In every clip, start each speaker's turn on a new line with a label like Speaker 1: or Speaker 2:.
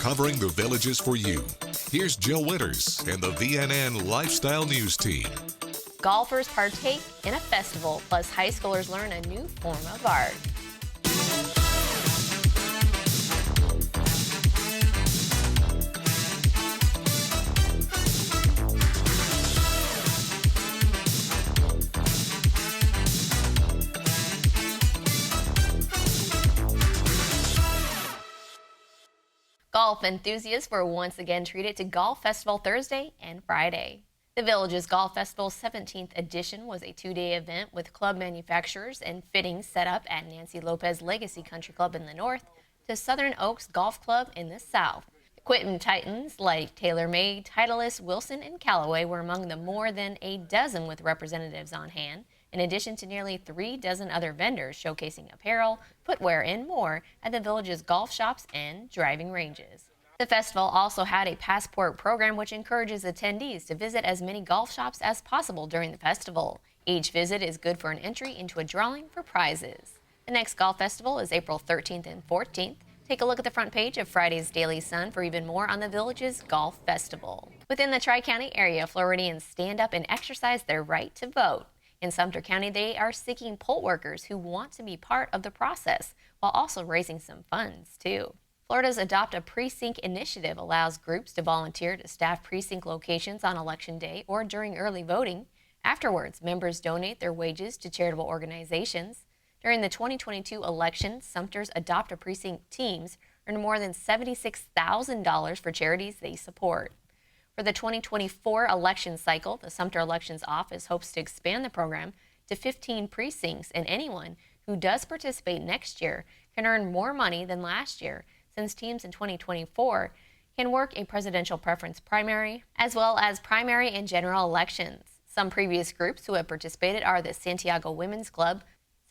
Speaker 1: covering the villages for you. Here's Jill Winters and the VNN Lifestyle News Team.
Speaker 2: Golfers partake in a festival, plus high schoolers learn a new form of art. Golf enthusiasts were once again treated to Golf Festival Thursday and Friday. The Village's Golf Festival's 17th edition was a two-day event with club manufacturers and fittings set up at Nancy Lopez Legacy Country Club in the north to Southern Oaks Golf Club in the south. Equipment titans like TaylorMade, Titleist, Wilson, and Callaway were among the more than a dozen with representatives on hand, in addition to nearly 3 dozen other vendors showcasing apparel, footwear, and more at the Village's golf shops and driving ranges. The festival also had a passport program which encourages attendees to visit as many golf shops as possible during the festival. Each visit is good for an entry into a drawing for prizes. The next golf festival is April 13th and 14th. Take a look at the front page of Friday's Daily Sun for even more on the Village's Golf Festival. Within the Tri-County area, Floridians stand up and exercise their right to vote. In Sumter County, they are seeking poll workers who want to be part of the process, while also raising some funds, too. Florida's Adopt a Precinct initiative allows groups to volunteer to staff precinct locations on Election Day or during early voting. Afterwards, members donate their wages to charitable organizations. During the 2022 election, Sumter's Adopt a Precinct teams earned more than $76,000 for charities they support. For the 2024 election cycle, the Sumter Elections Office hopes to expand the program to 15 precincts, and anyone who does participate next year can earn more money than last year, since teams in 2024 can work a presidential preference primary, as well as primary and general elections. Some previous groups who have participated are the Santiago Women's Club,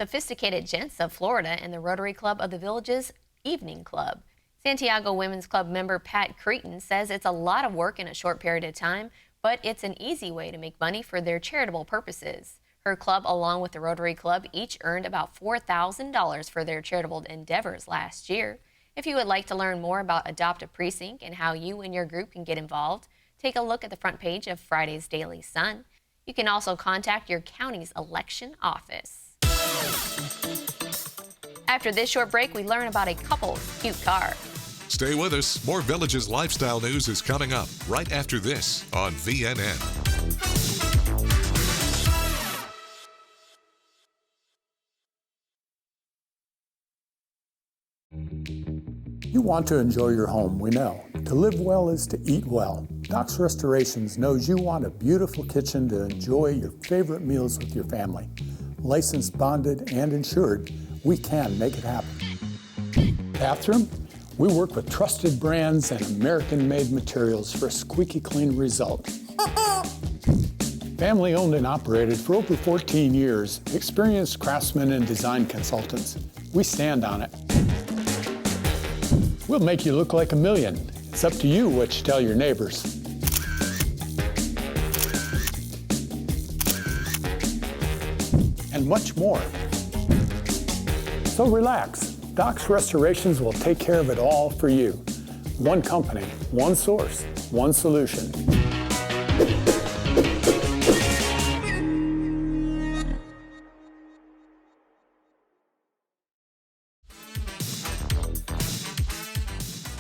Speaker 2: Sophisticated Gents of Florida, and the Rotary Club of the Village's Evening Club. Santiago Women's Club member Pat Cretin says it's a lot of work in a short period of time, but it's an easy way to make money for their charitable purposes. Her club, along with the Rotary Club, each earned about $4,000 for their charitable endeavors last year. If you would like to learn more about Adopt a Precinct and how you and your group can get involved, take a look at the front page of Friday's Daily Sun. You can also contact your county's election office. After this short break, we learn about a couple's cute car.
Speaker 1: Stay with us. More Villages Lifestyle News is coming up right after this on VNN.
Speaker 3: You want to enjoy your home, we know. To live well is to eat well. Doc's Restorations knows you want a beautiful kitchen to enjoy your favorite meals with your family. Licensed, bonded, and insured, we can make it happen. Bathroom? We work with trusted brands and American-made materials for a squeaky clean result. Family owned and operated for over 14 years, experienced craftsmen and design consultants. We stand on it. We'll make you look like a million. It's up to you what you tell your neighbors. And much more. So relax. Doc's Restorations will take care of it all for you. One company, one source, one solution.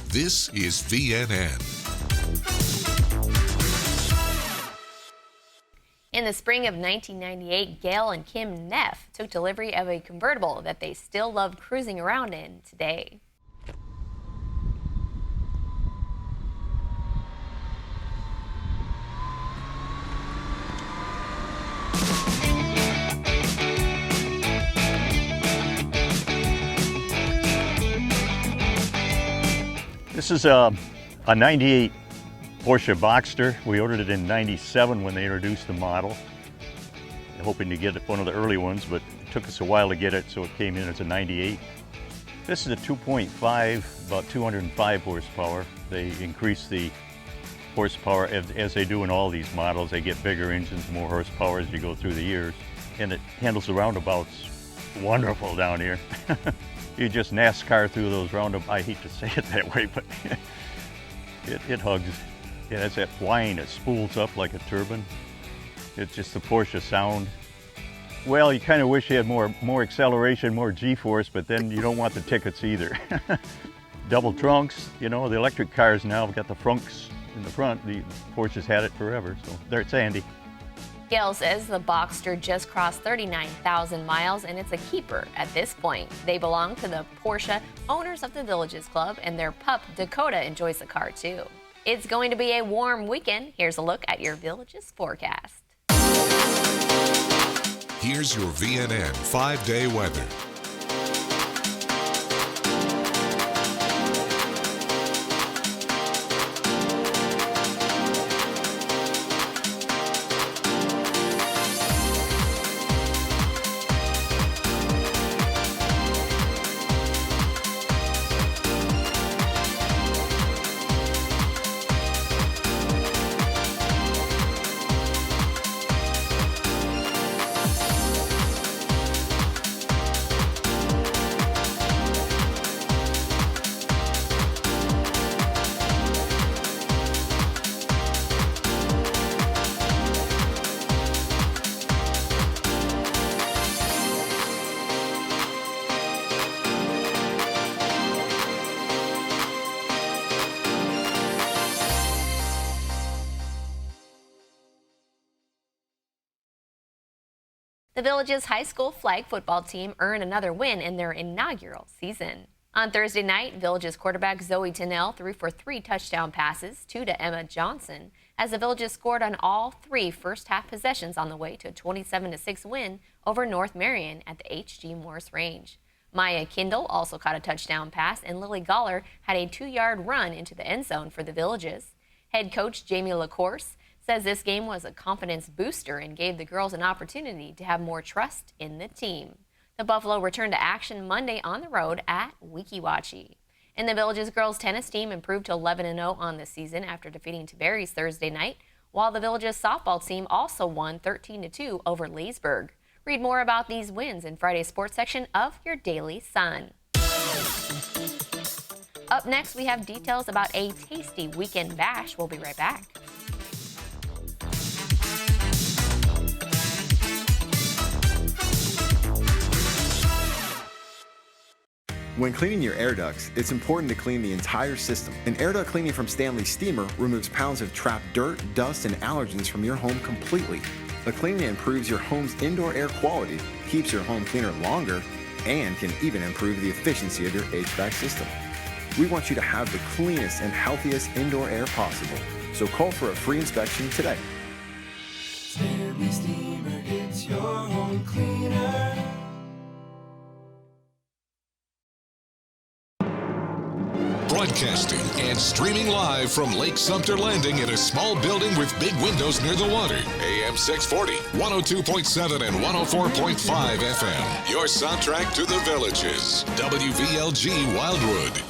Speaker 1: This is VNN.
Speaker 2: In the spring of 1998, Gail and Kim Neff took delivery of a convertible that they still love cruising around in today.
Speaker 4: This is a 98 Porsche Boxster. We ordered it in 97 when they introduced the model. Hoping to get one of the early ones, but it took us a while to get it, so it came in as a 98. This is a 2.5, about 205 horsepower. They increase the horsepower as they do in all these models. They get bigger engines, more horsepower as you go through the years. And it handles the roundabouts wonderful down here. You just NASCAR through those roundabouts. I hate to say it that way, but It hugs. It has that whine. It spools up like a turbine. It's just the Porsche sound. Well, you kind of wish you had more acceleration, more G-force, but then you don't want the tickets either. Double trunks, you know, the electric cars now have got the frunks in the front. The Porsche's had it forever, so there it's handy.
Speaker 2: Gail says the Boxster just crossed 39,000 miles and it's a keeper at this point. They belong to the Porsche Owners of the Villages Club, and their pup Dakota enjoys the car too. It's going to be a warm weekend. Here's a look at your Villages forecast.
Speaker 1: Here's your VNN 5-day weather.
Speaker 2: The Villages high school flag football team earned another win in their inaugural season. On Thursday night, Villages quarterback Zoe Tennell threw for 3 touchdown passes, 2 to Emma Johnson, as the Villages scored on all 3 first-half possessions on the way to a 27-6 win over North Marion at the H.G. Morse Range. Maya Kindle also caught a touchdown pass, and Lily Goller had a 2-yard run into the end zone for the Villages. Head coach Jamie LaCourse says this game was a confidence booster and gave the girls an opportunity to have more trust in the team. The Buffalo returned to action Monday on the road at Weeki Wachee. And the Villages girls tennis team improved to 11-0 on the season after defeating Tavares Thursday night, while the Villages softball team also won 13-2 over Leesburg. Read more about these wins in Friday's sports section of your Daily Sun. Up next, we have details about a tasty weekend bash. We'll be right back.
Speaker 5: When cleaning your air ducts, it's important to clean the entire system. An air duct cleaning from Stanley Steamer removes pounds of trapped dirt, dust, and allergens from your home completely. The cleaning improves your home's indoor air quality, keeps your home cleaner longer, and can even improve the efficiency of your HVAC system. We want you to have the cleanest and healthiest indoor air possible, so call for a free inspection today.
Speaker 6: Stanley Steamer gets your home cleaner.
Speaker 1: Broadcasting and streaming live from Lake Sumter Landing in a small building with big windows near the water. AM 640, 102.7 and 104.5 FM. Your soundtrack to the Villages. WVLG Wildwood.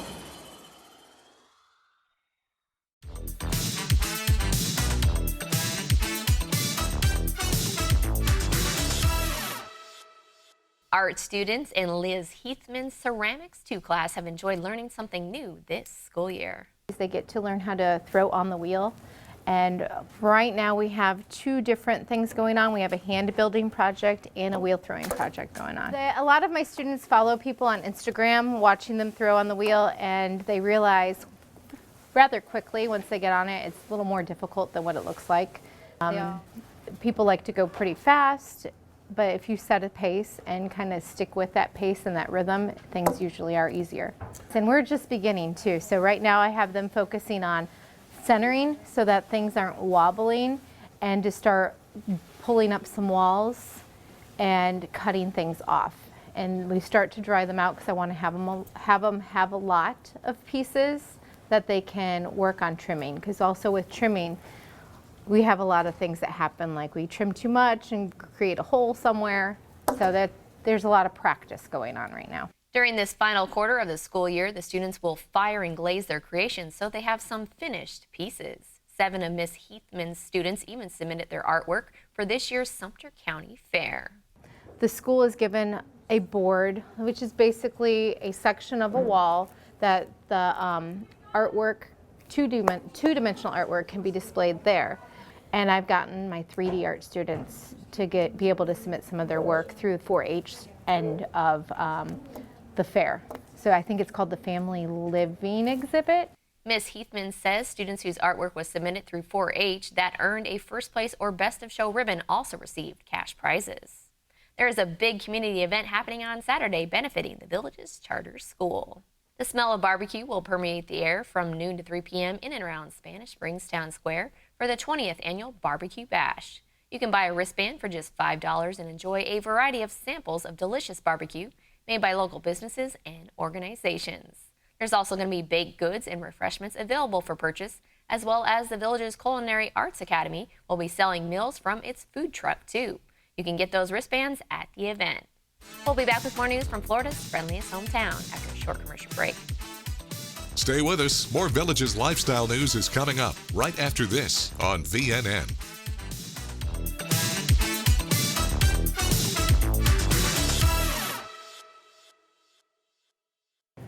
Speaker 2: Art students in Liz Heathman's Ceramics 2 class have enjoyed learning something new this school year.
Speaker 7: They get to learn how to throw on the wheel, and right now we have 2 different things going on. We have a hand building project and a wheel throwing project going on. A lot of my students follow people on Instagram watching them throw on the wheel, and they realize rather quickly once they get on it it's a little more difficult than what it looks like. People like to go pretty fast, but if you set a pace and kind of stick with that pace and that rhythm, things usually are easier. And we're just beginning too. So right now I have them focusing on centering so that things aren't wobbling, and to start pulling up some walls and cutting things off. And we start to dry them out because I want to have them have a lot of pieces that they can work on trimming, because also with trimming, we have a lot of things that happen, like we trim too much and create a hole somewhere, so that there's a lot of practice going on right now.
Speaker 2: During this final quarter of the school year, the students will fire and glaze their creations so they have some finished pieces. 7 of Miss Heathman's students even submitted their artwork for this year's Sumter County Fair.
Speaker 7: The school is given a board, which is basically a section of a wall that the artwork two-dimensional artwork can be displayed there. And I've gotten my 3D art students to be able to submit some of their work through 4-H end of the fair. So I think it's called the Family Living exhibit.
Speaker 2: Ms. Heathman says students whose artwork was submitted through 4-H that earned a first place or best of show ribbon also received cash prizes. There is a big community event happening on Saturday benefiting the village's charter school. The smell of barbecue will permeate the air from noon to 3 p.m. in and around Spanish Springs Town Square for the 20th annual Barbecue Bash. You can buy a wristband for just $5 and enjoy a variety of samples of delicious barbecue made by local businesses and organizations. There's also going to be baked goods and refreshments available for purchase, as well as the village's Culinary Arts Academy will be selling meals from its food truck too. You can get those wristbands at the event. We'll be back with more news from Florida's friendliest hometown after a short commercial break.
Speaker 1: Stay with us. More Villages lifestyle news is coming up right after this on VNN.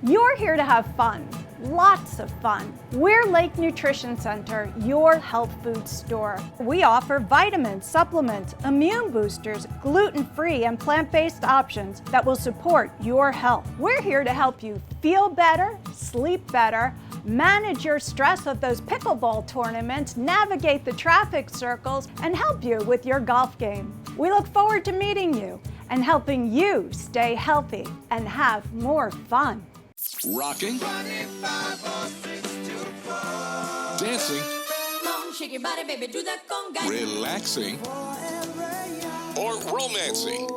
Speaker 8: You're here to have fun, lots of fun. We're Lake Nutrition Center, your health food store. We offer vitamins, supplements, immune boosters, gluten-free and plant-based options that will support your health. We're here to help you feel better, sleep better, manage your stress of those pickleball tournaments, navigate the traffic circles, and help you with your golf game. We look forward to meeting you and helping you stay healthy and have more fun.
Speaker 1: Rocking, dancing,
Speaker 9: Shake your body, baby, do that conga.
Speaker 1: relaxing, or romancing.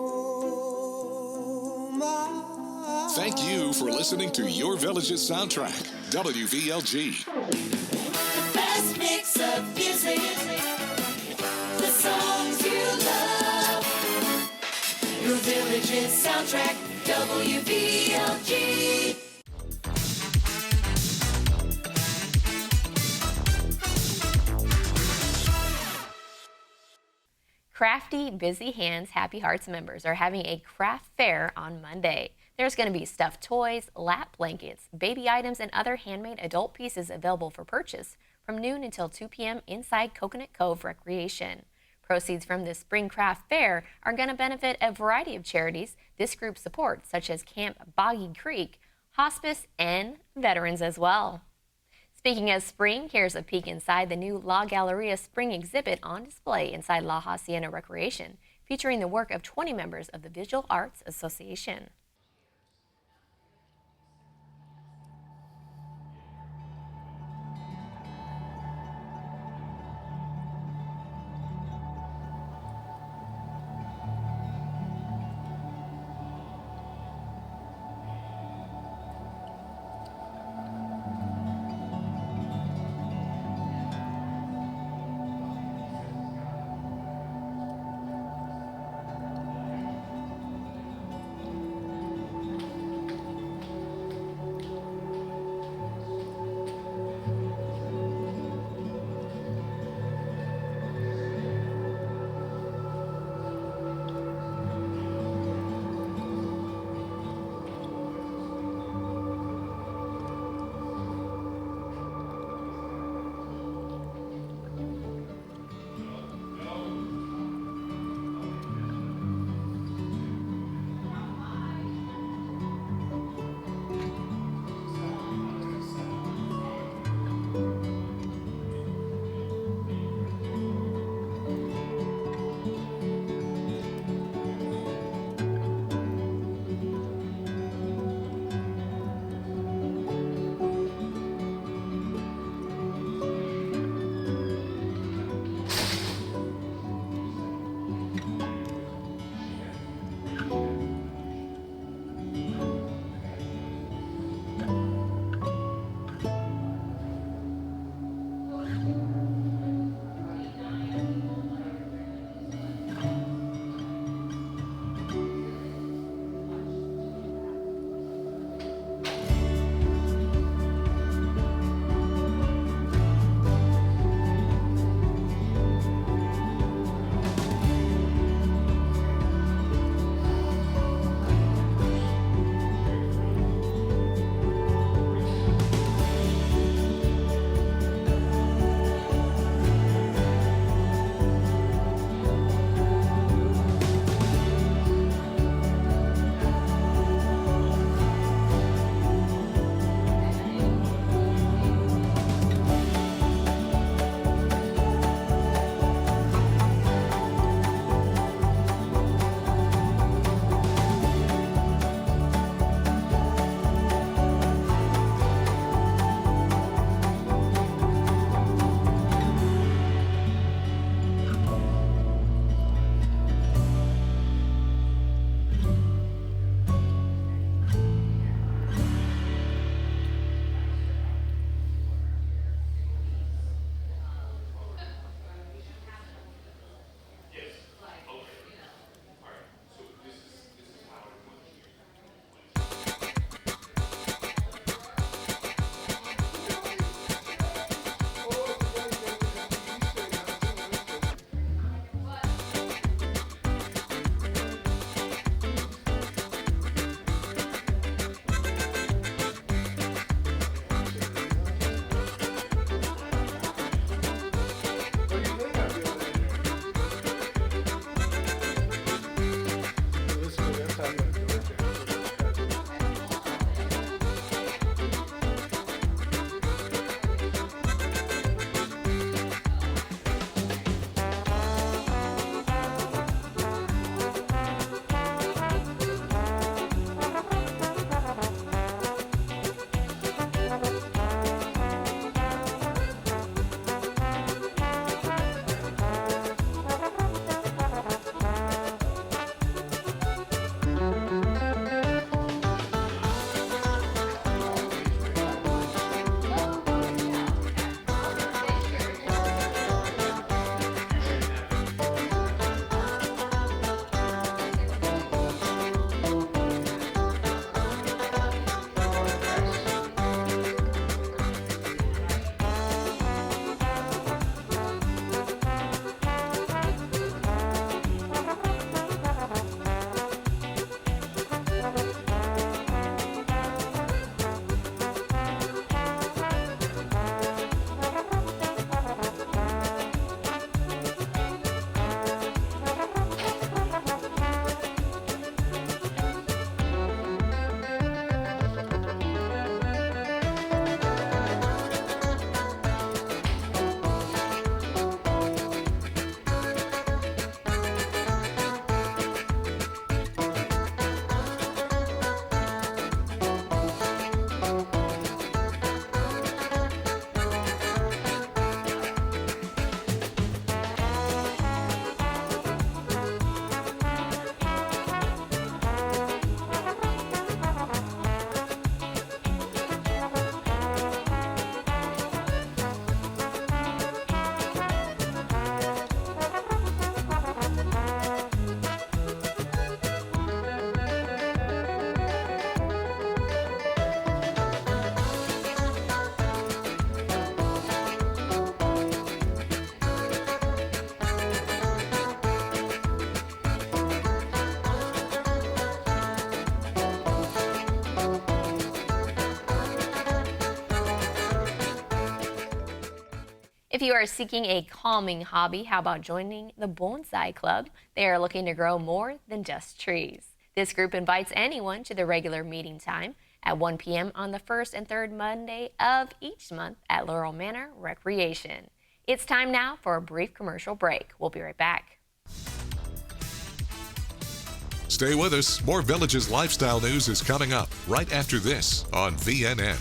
Speaker 1: Thank you for listening to Your Village's soundtrack, WVLG.
Speaker 9: The best mix of music, the songs you love. Your Village's soundtrack, WVLG.
Speaker 2: Crafty, Busy Hands, Happy Hearts members are having a craft fair on Monday. There's going to be stuffed toys, lap blankets, baby items, and other handmade adult pieces available for purchase from noon until 2 p.m. inside Coconut Cove Recreation. Proceeds from this spring craft fair are going to benefit a variety of charities this group supports, such as Camp Boggy Creek, hospice, and veterans as well. Speaking of spring, here's a peek inside the new La Galleria Spring exhibit on display inside La Hacienda Recreation, featuring the work of 20 members of the Visual Arts Association. If you are seeking a calming hobby, how about joining the Bonsai Club? They are looking to grow more than just trees. This group invites anyone to the regular meeting time at 1 p.m. on the first and third Monday of each month at Laurel Manor Recreation. It's time now for a brief commercial break. We'll be right back.
Speaker 1: Stay with us. More Village's lifestyle news is coming up right after this on VNN.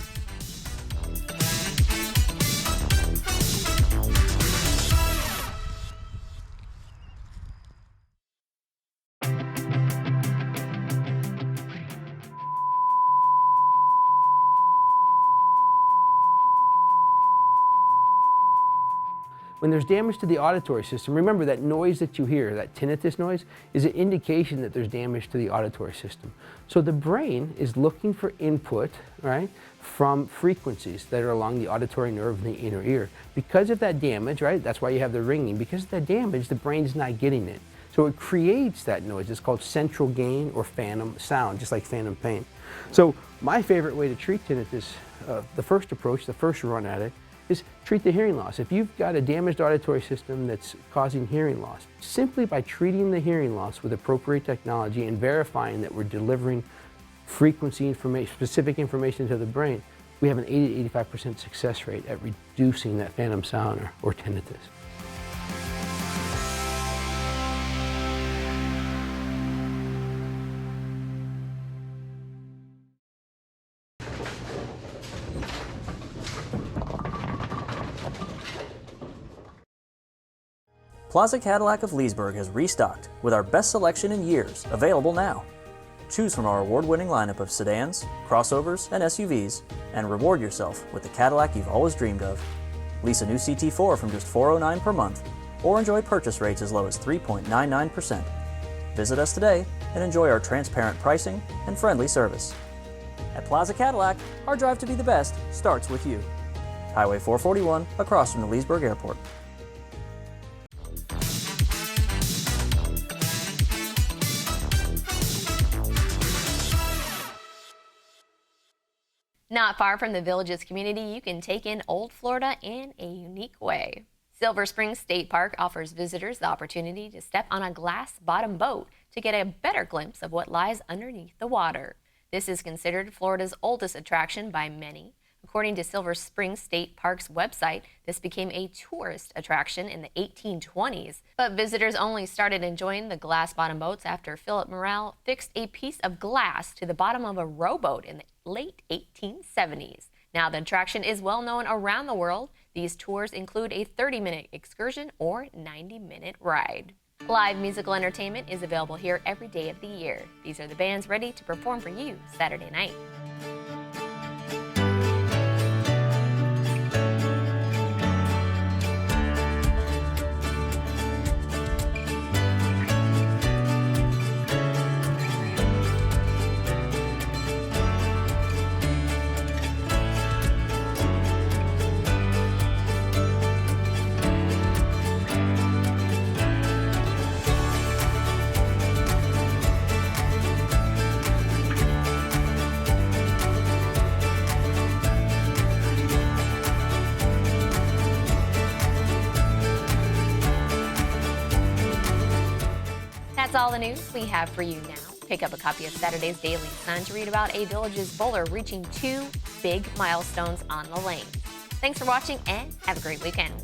Speaker 10: When there's damage to the auditory system, remember that noise that you hear, that tinnitus noise, is an indication that there's damage to the auditory system. So the brain is looking for input, right, from frequencies that are along the auditory nerve in the inner ear. Because of that damage, right, that's why you have the ringing. Because of that damage, the brain's not getting it. So it creates that noise. It's called central gain or phantom sound, just like phantom pain. So my favorite way to treat tinnitus, the first approach, the first run at it, is treat the hearing loss. If you've got a damaged auditory system that's causing hearing loss, simply by treating the hearing loss with appropriate technology and verifying that we're delivering frequency information, specific information to the brain, we have an 80 to 85% success rate at reducing that phantom sound or tinnitus.
Speaker 11: Plaza Cadillac of Leesburg has restocked with our best selection in years, available now. Choose from our award-winning lineup of sedans, crossovers, and SUVs, and reward yourself with the Cadillac you've always dreamed of. Lease a new CT4 from just $409 per month, or enjoy purchase rates as low as 3.99%. Visit us today and enjoy our transparent pricing and friendly service. At Plaza Cadillac, our drive to be the best starts with you. Highway 441, across from the Leesburg Airport.
Speaker 2: Not far from the Village's community, you can take in Old Florida in a unique way. Silver Springs State Park offers visitors the opportunity to step on a glass-bottom boat to get a better glimpse of what lies underneath the water. This is considered Florida's oldest attraction by many. According to Silver Springs State Park's website, this became a tourist attraction in the 1820s, but visitors only started enjoying the glass-bottom boats after Philip Morrell fixed a piece of glass to the bottom of a rowboat in the late 1870s. Now the attraction is well known around the world. These tours include a 30-minute excursion or 90-minute ride. Live musical entertainment is available here every day of the year. These are the bands ready to perform for you Saturday night. That's all the news we have for you now. Pick up a copy of Saturday's Daily Sun to read about a Village's bowler reaching 2 big milestones on the lane. Thanks for watching and have a great weekend.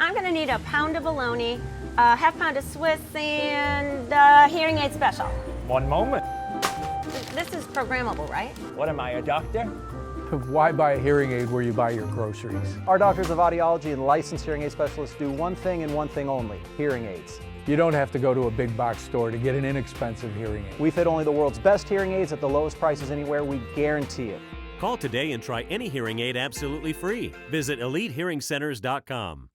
Speaker 12: I'm going to need a pound of bologna, a half pound of Swiss, and hearing aid special.
Speaker 13: One moment.
Speaker 12: This is programmable, right?
Speaker 13: What am I, a doctor?
Speaker 3: Why buy a hearing aid where you buy your groceries?
Speaker 14: Our doctors of audiology and licensed hearing aid specialists do one thing and one thing only, hearing aids.
Speaker 3: You don't have to go to a big box store to get an inexpensive hearing aid.
Speaker 14: We fit only the world's best hearing aids at the lowest prices anywhere, we guarantee it.
Speaker 15: Call today and try any hearing aid absolutely free. Visit EliteHearingCenters.com.